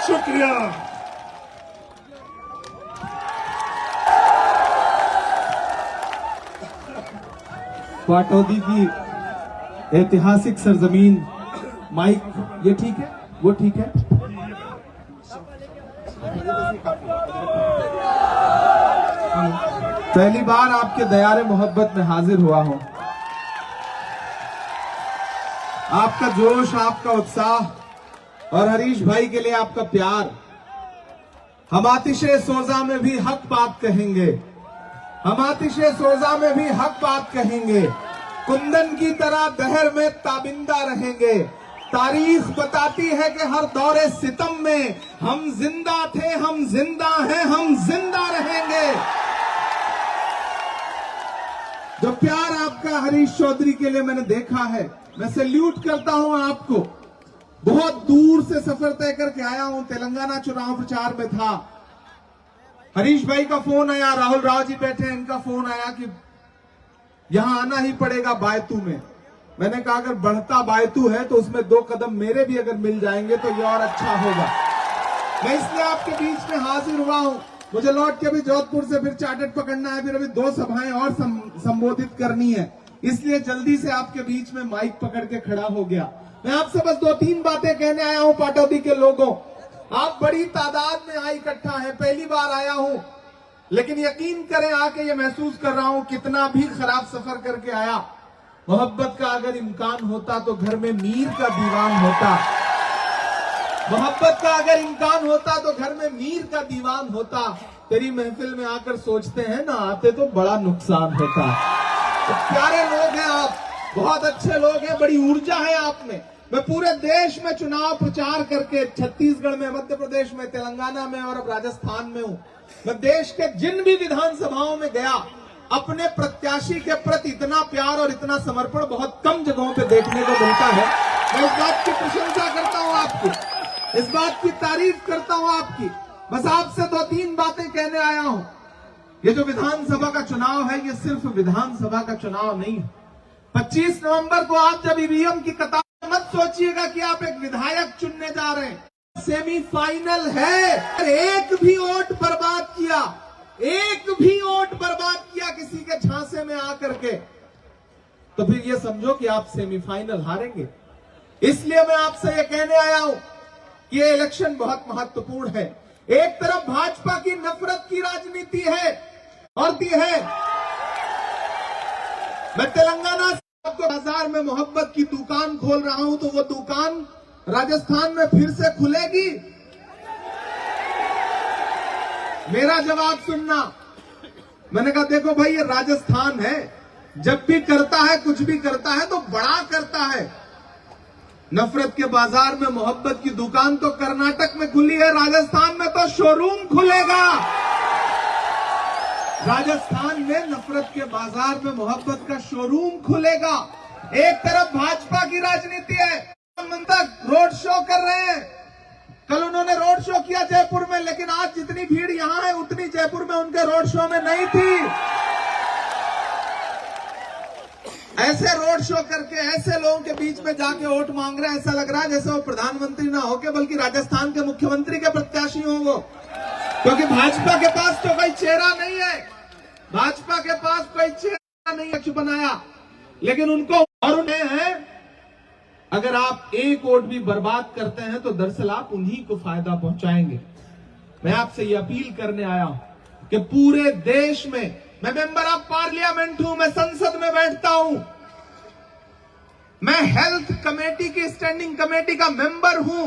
शुक्रिया। पाटौदी की ऐतिहासिक सरजमीन, माइक ये ठीक है, वो ठीक है। पहली बार आपके दयारे मोहब्बत में हाजिर हुआ हूं। आपका जोश, आपका उत्साह और हरीश भाई के लिए आपका प्यार, हम आतिशे सोजा में भी हक बात कहेंगे, हम आतिशे सोजा में भी हक बात कहेंगे, कुंदन की तरह दहर में ताबिंदा रहेंगे। तारीख बताती है कि हर दौरे सितम में हम जिंदा थे, हम जिंदा हैं, हम जिंदा रहेंगे। जो प्यार आपका हरीश चौधरी के लिए मैंने देखा है, मैं सैल्यूट करता हूं आपको। बहुत दूर से सफर तय करके आया हूं, तेलंगाना चुनाव प्रचार में था। हरीश भाई का फोन आया, राहुल राव जी बैठे हैं, इनका फोन आया कि यहां आना ही पड़ेगा बायतू में। मैंने कहा अगर बढ़ता बायतू है तो उसमें 2 कदम मेरे भी अगर मिल जाएंगे तो ये और अच्छा होगा। मैं इसलिए आपके बीच में हाजिर हुआ हूं। मुझे लौट के भी जोधपुर से फिर चार्टर्ड पकड़ना है, फिर अभी 2 सभाएं और संबोधित करनी है, इसलिए जल्दी से आपके बीच में माइक पकड़ के खड़ा हो गया। मैं आपसे बस 2-3 बातें कहने आया हूं। पाटौदी के लोगों, आप बड़ी तादाद में यहाँ इकट्ठा है, पहली बार आया हूं, लेकिन यकीन करें आके ये महसूस कर रहा हूं कितना भी खराब सफर करके आया, मोहब्बत का अगर इम्कान होता तो घर में मीर का दीवान होता। मोहब्बत का अगर इम्कान होता तो घर में मीर का दीवान होता। तेरी महफिल में आकर सोचते हैं ना आते तो बड़ा नुकसान होता। तो प्यारे लोग हैं आप, बहुत अच्छे लोग हैं, बड़ी ऊर्जा है आप में। मैं पूरे देश में चुनाव प्रचार करके छत्तीसगढ़ में, मध्य प्रदेश में, तेलंगाना में और अब राजस्थान में हूं। मैं देश के जिन भी विधानसभाओं में गया, अपने प्रत्याशी के प्रति इतना प्यार और इतना समर्पण बहुत कम जगहों पे देखने को मिलता है। मैं इस बात की प्रशंसा करता हूं आपकी, इस बात की तारीफ करता हूं आपकी। बस आपसे 2-3 बातें कहने आया हूं। ये जो विधानसभा का चुनाव है, ये सिर्फ विधानसभा का चुनाव नहीं है। 25 नवंबर को आप जब ईवीएम की कतार, मत सोचिएगा कि आप एक विधायक चुनने जा रहे हैं। सेमीफाइनल है। एक भी वोट बर्बाद किया, एक भी वोट बर्बाद किया किसी के झांसे में आकर के, तो फिर ये समझो कि आप सेमीफाइनल हारेंगे। इसलिए मैं आपसे ये कहने आया हूं कि ये इलेक्शन बहुत महत्वपूर्ण है। एक तरफ भाजपा की नफरत की राजनीति है और दी है। मैं तेलंगाना से आपको बाजार में मोहब्बत की दुकान खोल रहा हूं, तो वो दुकान राजस्थान में फिर से खुलेगी? मेरा जवाब सुनना। मैंने कहा देखो भाई, ये राजस्थान है, जब भी करता है, कुछ भी करता है तो बड़ा करता है। नफरत के बाजार में मोहब्बत की दुकान तो कर्नाटक में खुली है, राजस्थान में तो शोरूम खुलेगा। राजस्थान में नफरत के बाजार में मोहब्बत का शोरूम खुलेगा। एक तरफ भाजपा की राजनीति है, तक रोड शो कर रहे हैं। कल उन्होंने रोड शो किया जयपुर में, लेकिन आज जितनी भीड़ यहां है उतनी जयपुर में उनके रोड शो में नहीं थी। ऐसे रोड शो करके ऐसे लोगों के बीच में जाके वोट मांग रहे हैं, ऐसा लग रहा है जैसे वो प्रधानमंत्री ना होके बल्कि राजस्थान के मुख्यमंत्री के प्रत्याशी हों वो। क्योंकि भाजपा के पास तो कोई चेहरा नहीं है, भाजपा के पास कोई चेहरा नहीं है बनाया, लेकिन उनको और उन्हें है। अगर आप एक वोट भी बर्बाद करते हैं तो दरअसल आप उन्हीं को फायदा पहुंचाएंगे। मैं आपसे ये अपील करने आया हूं कि पूरे देश में, मैं मेंबर ऑफ पार्लियामेंट हूं, मैं संसद में बैठता हूं, मैं हेल्थ कमेटी की स्टैंडिंग कमेटी का मेंबर हूं।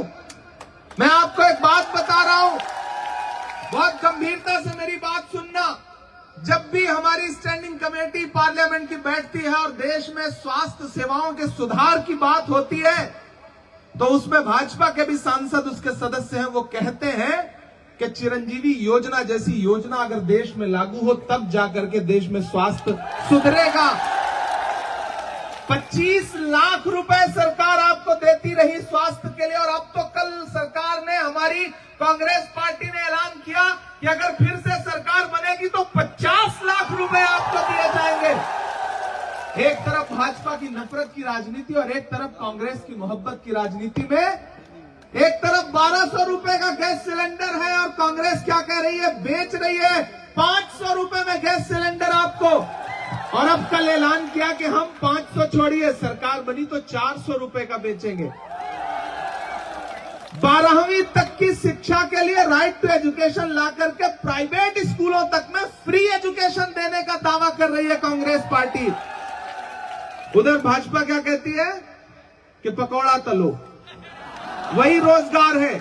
मैं आपको एक बात बता रहा हूं, बहुत गंभीरता से मेरी बात सुनना। जब भी हमारी स्टैंडिंग कमेटी पार्लियामेंट की बैठती है और देश में स्वास्थ्य सेवाओं के सुधार की बात होती है, तो उसमें भाजपा के भी सांसद, उसके सदस्य हैं, वो कहते हैं कि चिरंजीवी योजना जैसी योजना अगर देश में लागू हो तब जाकर के देश में स्वास्थ्य सुधरेगा। 25 लाख रुपए सरकार आपको देती रही स्वास्थ्य के लिए, और अब तो कल सरकार ने, हमारी कांग्रेस पार्टी ने ऐलान किया कि अगर फिर से सरकार बनेगी तो 50 लाख रुपए आपको दिए जाएंगे। एक तरफ भाजपा की नफरत की राजनीति और एक तरफ कांग्रेस की मोहब्बत की राजनीति में एक तरफ 1200 रुपए का गैस सिलेंडर है और कांग्रेस क्या कह रही है, बेच रही है 500 रुपए में गैस सिलेंडर आपको। और अब कल ऐलान किया कि हम 500 छोड़िए, सरकार बनी तो 400 रुपए का बेचेंगे। 12वीं तक की शिक्षा के लिए राइट टू एजुकेशन ला करके प्राइवेट स्कूलों तक में फ्री एजुकेशन देने का दावा कर रही है कांग्रेस पार्टी। उधर भाजपा क्या कहती है कि पकौड़ा तलो, वही रोजगार है।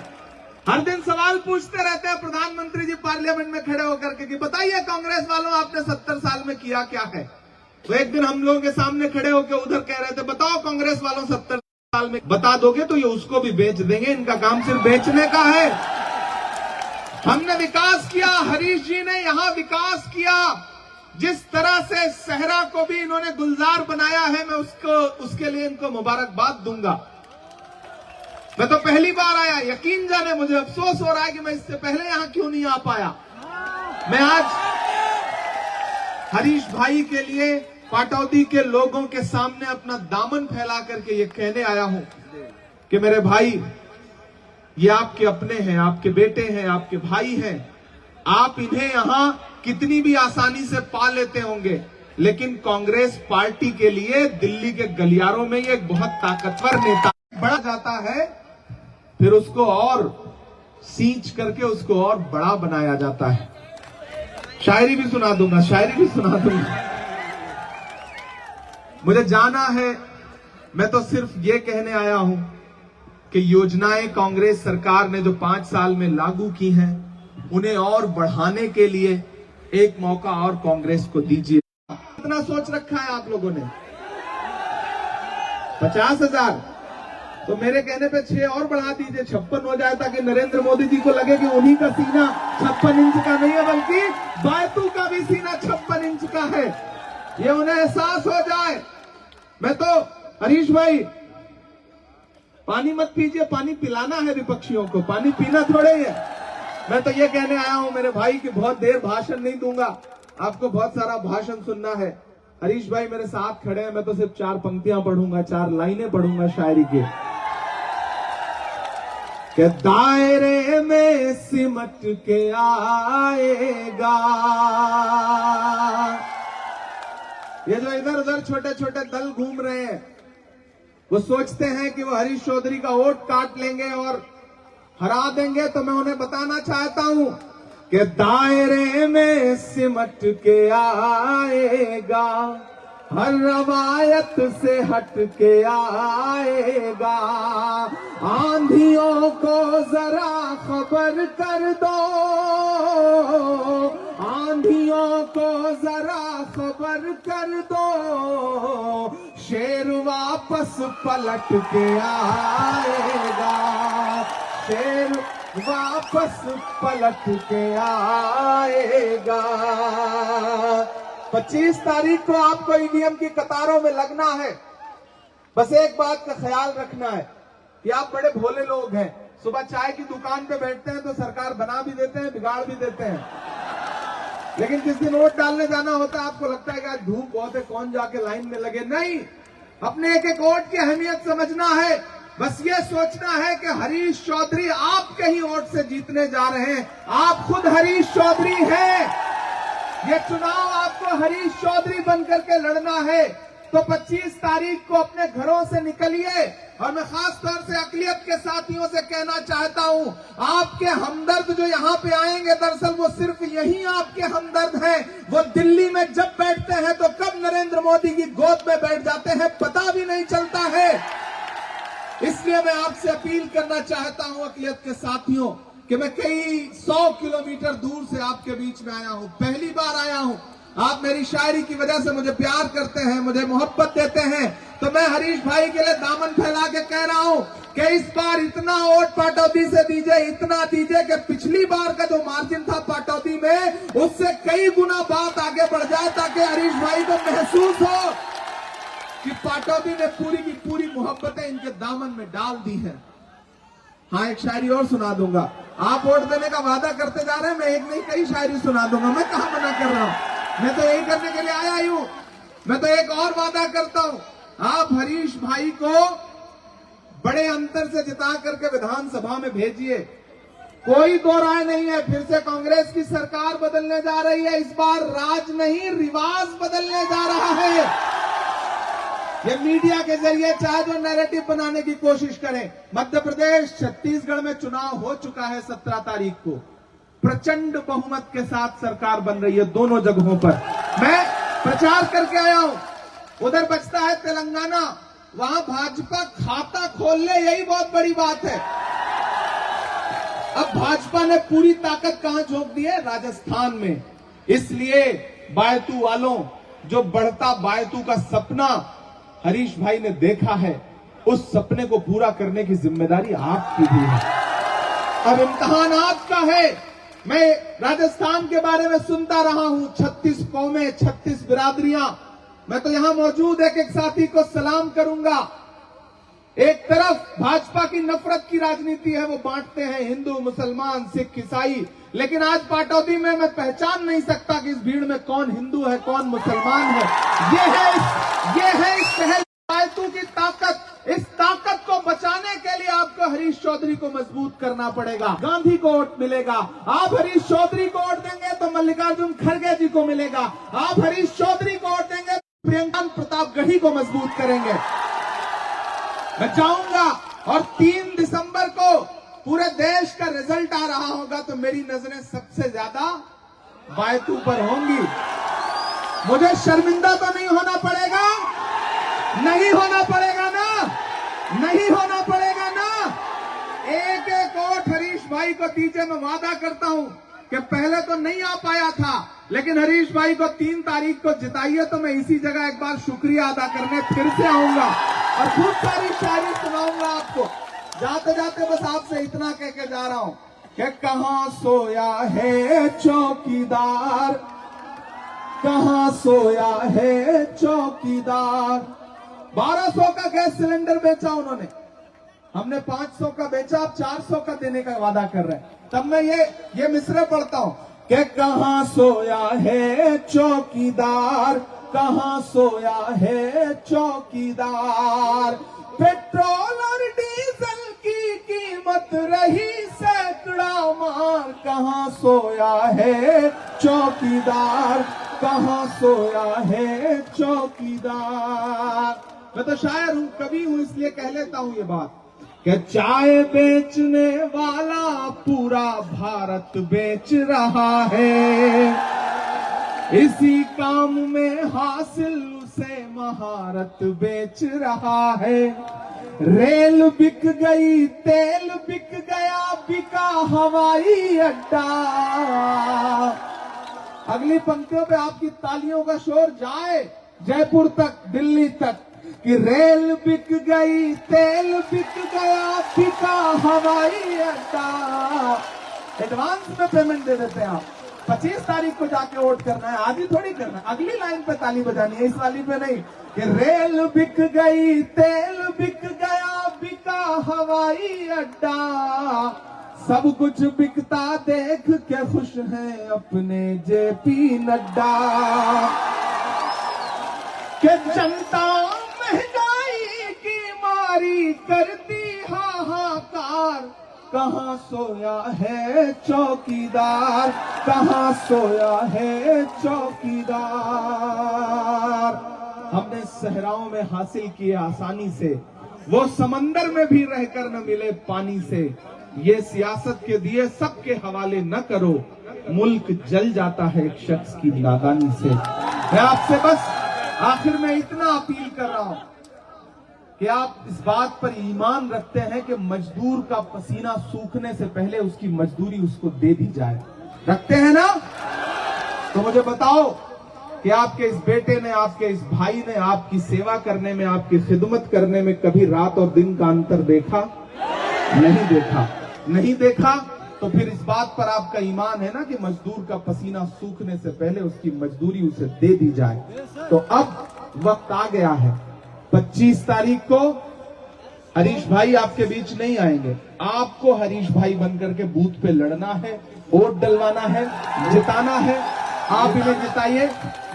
हर दिन सवाल पूछते रहते हैं प्रधानमंत्री जी पार्लियामेंट में खड़े होकर के कि बताइए कांग्रेस वालों आपने 70 साल में किया क्या है। तो एक दिन हम लोगों के सामने खड़े होकर उधर कह रहे थे बताओ कांग्रेस वालों 70 साल में बता दोगे तो ये उसको भी बेच देंगे, इनका काम सिर्फ बेचने का है। हमने विकास किया, हरीश जी ने यहां विकास किया। जिस तरह से सहरा को भी इन्होंने गुलजार बनाया है, मैं उसके लिए इनको मुबारकबाद दूंगा। मैं तो पहली बार आया, यकीन जाने मुझे अफसोस हो रहा है कि मैं इससे पहले यहां क्यों नहीं आ पाया। मैं आज हरीश भाई के लिए पाटौदी के लोगों के सामने अपना दामन फैला करके ये कहने आया हूं कि मेरे भाई, ये आपके अपने हैं, आपके बेटे हैं, आपके भाई हैं। आप इन्हें यहां कितनी भी आसानी से पा लेते होंगे, लेकिन कांग्रेस पार्टी के लिए दिल्ली के गलियारों में ये एक बहुत ताकतवर नेता बढ़ा जाता है, फिर उसको और सींच करके उसको और बड़ा बनाया जाता है। शायरी भी सुना दूंगा, शायरी भी सुना दूंगा। मुझे जाना है, मैं तो सिर्फ ये कहने आया हूं कि योजनाएं कांग्रेस सरकार ने जो 5 साल में लागू की हैं, उन्हें और बढ़ाने के लिए एक मौका और कांग्रेस को दीजिए। कितना सोच रखा है आप लोगों ने? 50,000, तो मेरे कहने पे 6 और बढ़ा दीजिए, 56 हो जाए, ताकि नरेंद्र मोदी जी को लगे कि उन्हीं का सीना 56 इंच का नहीं है, बल्कि बायतू का भी सीना 56 इंच का है। ये उन्हें एहसास हो जाए। मैं तो हरीश भाई, पानी मत पीजिए, पानी पिलाना है विपक्षियों को, पानी पीना थोड़े ही है। मैं तो ये कहने आया हूं मेरे भाई कि बहुत देर भाषण नहीं दूंगा, आपको बहुत सारा भाषण सुनना है। हरीश भाई मेरे साथ खड़े हैं, मैं तो सिर्फ 4 पंक्तियां पढ़ूंगा, 4 लाइनें पढ़ूंगा शायरी के। कि दायरे में सिमट के आएगा, ये जो इधर उधर छोटे छोटे दल घूम रहे हैं, वो सोचते हैं कि वो हरीश चौधरी का वोट काट लेंगे और हरा देंगे। तो मैं उन्हें बताना चाहता हूं कि दायरे में सिमट के आएगा, हर रवायत से हट के आएगा। आंधियों को जरा खबर कर दो, आंधियों को जरा खबर कर दो, शेर वापस पलट के आएगा, शेर वापस पलट के आएगा। 25 तारीख को आपको ईवीएम की कतारों में लगना है। बस एक बात का ख्याल रखना है कि आप बड़े भोले लोग हैं, सुबह चाय की दुकान पे बैठते हैं तो सरकार बना भी देते हैं, बिगाड़ भी देते हैं, लेकिन जिस दिन वोट डालने जाना होता है आपको लगता है कि आज धूप बहुत है, कौन जाके लाइन में लगे। नहीं, अपने एक एक वोट की अहमियत समझना है। बस ये सोचना है कि हरीश चौधरी आपके ही वोट से जीतने जा रहे हैं। आप खुद हरीश चौधरी हैं। ये चुनाव आपको हरीश चौधरी बनकर के लड़ना है। तो 25 तारीख को अपने घरों से निकलिए। और मैं खास तौर से अकलियत के साथियों से कहना चाहता हूं, आपके हमदर्द जो यहां पे आएंगे, दरअसल वो सिर्फ यही आपके हमदर्द हैं। वो दिल्ली में जब बैठते हैं तो कब नरेंद्र मोदी की गोद में बैठ जाते हैं पता भी नहीं चलता है। इसलिए मैं आपसे अपील करना चाहता हूं अकलियत के साथियों कि मैं कई 100 किलोमीटर दूर से आपके बीच में आया हूं, पहली बार आया हूं। आप मेरी शायरी की वजह से मुझे प्यार करते हैं, मुझे मोहब्बत देते हैं, तो मैं हरीश भाई के लिए दामन फैला के कह रहा हूं कि इस बार इतना वोट पाटौदी से दीजिए, इतना दीजिए कि पिछली बार का जो मार्जिन था पाटौदी में, उससे कई गुना बात आगे बढ़ जाए, ताकि हरीश भाई को महसूस हो कि पाटौदी ने पूरी की पूरी मोहब्बतें इनके दामन में डाल दी हैं। हाँ, एक शायरी और सुना दूंगा। आप वोट देने का वादा करते जा रहे हैं, मैं एक नहीं कई शायरी सुना दूंगा, मैं कहां मना कर रहा हूं। मैं तो यही करने के लिए आया ही हूं। मैं तो एक और वादा करता हूं, आप हरीश भाई को बड़े अंतर से जिता करके विधानसभा में भेजिए। कोई दो राय नहीं है, फिर से कांग्रेस की सरकार बदलने जा रही है। इस बार राज नहीं, रिवाज बदलने जा रहा है। ये मीडिया के जरिए चाहे जो नैरेटिव बनाने की कोशिश करें। मध्य प्रदेश, छत्तीसगढ़ में चुनाव हो चुका है 17 तारीख को। प्रचंड बहुमत के साथ सरकार बन रही है दोनों जगहों पर। मैं प्रचार करके आया हूं। उधर बचता है तेलंगाना, वहां भाजपा खाता खोल ले, यही बहुत बड़ी बात है। अब भाजपा ने पूरी ताकत कहां झोंक दी है? राजस्थान में। इसलिए बायतू वालों, जो बढ़ता बायतू का सपना हरीश भाई ने देखा है, उस सपने को पूरा करने की जिम्मेदारी आपकी भी है। अब इम्तिहान आपका है। मैं राजस्थान के बारे में सुनता रहा हूं, 36 कौमें, 36 बिरादरियां। मैं तो यहां मौजूद एक साथी को सलाम करूंगा। एक तरफ भाजपा की नफरत की राजनीति है, वो बांटते हैं हिंदू, मुसलमान, सिख, ईसाई। लेकिन आज पाटौदी में मैं पहचान नहीं सकता कि इस भीड़ में कौन हिंदू है, कौन मुसलमान है। ये है इस पहल बायतू की ताकत। इस ताकत को बचाने के लिए आपको हरीश चौधरी को मजबूत करना पड़ेगा। गांधी को वोट मिलेगा। आप हरीश चौधरी को वोट देंगे तो मल्लिकार्जुन खड़गे जी को मिलेगा। आप हरीश चौधरी को वोट देंगे तो प्रियंका प्रतापगढ़ी को मजबूत करेंगे। मैं चाहूंगा, और 3 दिसंबर को पूरे देश का रिजल्ट आ रहा होगा तो मेरी नजरें सबसे ज्यादा बायतू पर होंगी। मुझे शर्मिंदा तो नहीं होना पड़ेगा, नहीं होना पड़ेगा ना, नहीं होना पड़ेगा ना। एक एक वोट हरीश भाई को दीजिए। मैं वादा करता हूं कि पहले तो नहीं आ पाया था, लेकिन हरीश भाई को 3 तारीख को जिताइए तो मैं इसी जगह एक बार शुक्रिया अदा करने फिर से आऊंगा और खूब सारी शायरी सुनाऊंगा आपको। जाते जाते बस आपसे इतना कह के जा रहा हूं कि कहां सोया है चौकीदार, कहां सोया है चौकीदार। 1200 का गैस सिलेंडर बेचा उन्होंने, हमने 500 का बेचा, अब 400 का देने का वादा कर रहे हैं। तब मैं ये मिसरे पढ़ता हूं कि कहां सोया है चौकीदार, कहां सोया है चौकीदार। पेट्रोल और डीजल की कीमत रही सैकड़ा मार, कहां सोया है चौकीदार, कहां सोया है चौकीदार। मैं तो शायर हूं, कवि हूं, इसलिए कह लेता हूं ये बात कि चाय बेचने वाला पूरा भारत बेच रहा है। इसी काम में हासिल उसे महारत बेच रहा है। रेल बिक गई, तेल बिक गया, बिका हवाई अड्डा। अगली पंक्तियों पे आपकी तालियों का शोर जाए जयपुर तक, दिल्ली तक, कि रेल बिक गई, तेल बिक गया, बिका हवाई अड्डा। एडवांस में पेमेंट दे देते हैं आप। 25 तारीख को जाके वोट करना है, आज ही थोड़ी करना है। अगली लाइन पे ताली बजानी है, इस वाली पे नहीं। कि रेल बिक गई, तेल बिक गया, बिका हवाई अड्डा। सब कुछ बिकता देख के खुश हैं अपने जेपी नड्डा। कि जनता महंगाई की मारी करती हाहाकार, कहां सोया है चौकीदार, कहां सोया है चौकीदार। हमने सहराओं में हासिल किए आसानी से, वो समंदर में भी रहकर न मिले पानी से। ये सियासत के दिए सबके हवाले न करो, मुल्क जल जाता है एक शख्स की नादानी से। मैं आपसे बस आखिर में इतना अपील कर रहा हूं कि आप इस बात पर ईमान रखते हैं कि मजदूर का पसीना सूखने से पहले उसकी मजदूरी उसको दे दी जाए। रखते हैं ना? तो मुझे बताओ कि आपके इस बेटे ने, आपके इस भाई ने आपकी सेवा करने में, आपकी खिदमत करने में कभी रात और दिन का अंतर देखा? नहीं देखा। नहीं देखा तो फिर इस बात पर आपका ईमान है ना कि मजदूर का पसीना सूखने से पहले उसकी मजदूरी उसे दे दी जाए। तो अब वक्त आ गया है। 25 तारीख को हरीश भाई आपके बीच नहीं आएंगे। आपको हरीश भाई बनकर के बूथ पे लड़ना है, वोट डलवाना है, जिताना है। आप इन्हें जिताइए,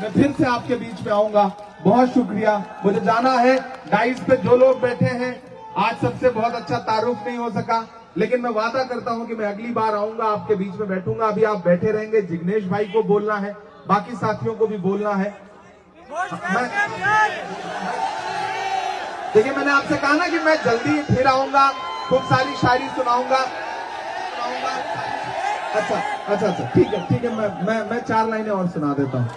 मैं फिर से आपके बीच में आऊंगा। बहुत शुक्रिया। मुझे जाना है। डाइस पे जो लोग बैठे हैं आज सबसे बहुत अच्छा तारुफ नहीं हो सका, लेकिन मैं वादा करता हूं कि मैं अगली बार आऊंगा, आपके बीच में बैठूंगा। अभी आप बैठे रहेंगे, जिग्नेश भाई को बोलना है, बाकी साथियों को भी बोलना है। देखिए, मैंने आपसे कहा ना कि मैं जल्दी फिर आऊंगा, खूब सारी शायरी सुनाऊंगा। अच्छा, ठीक है, मैं 4 लाइनें और सुना देता हूं।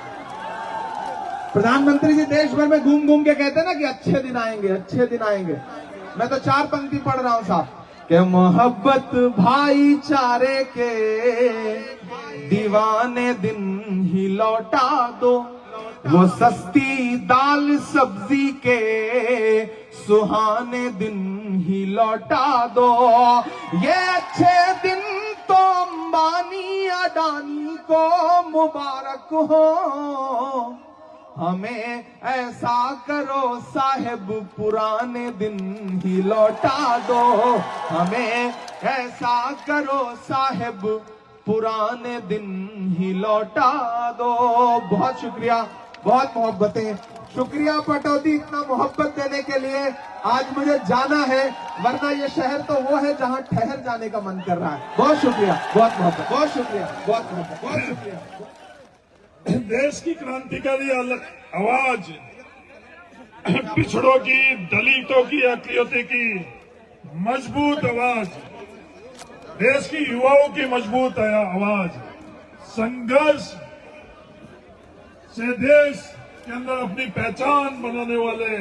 प्रधानमंत्री जी देश भर में घूम घूम के कहते हैं ना कि अच्छे दिन आएंगे, अच्छे दिन आएंगे। मैं तो 4 पंक्ति पढ़ रहा हूं साहब कि मोहब्बत भाईचारे के दीवाने दिन ही लौटा दो, वो सस्ती दाल सब्जी के सुहाने दिन ही लौटा दो। ये अच्छे दिन तो अंबानी अडानी को मुबारक हो, हमें ऐसा करो साहेब पुराने दिन ही लौटा दो, हमें ऐसा करो साहेब पुराने दिन ही लौटा दो। बहुत शुक्रिया, बहुत मोहब्बतें, शुक्रिया पटौदी इतना मोहब्बत देने के लिए। आज मुझे जाना है, वरना ये शहर तो वो है जहां ठहर जाने का मन कर रहा है। बहुत शुक्रिया, बहुत मोहब्बत, बहुत शुक्रिया, बहुत मोहब्बत, बहुत शुक्रिया। देश की क्रांतिकारी आवाज, पिछड़ों की, दलितों की, अकलियतों की मजबूत आवाज, देश की युवाओं की मजबूत आवाज, संघर्ष से देश के अंदर अपनी पहचान बनाने वाले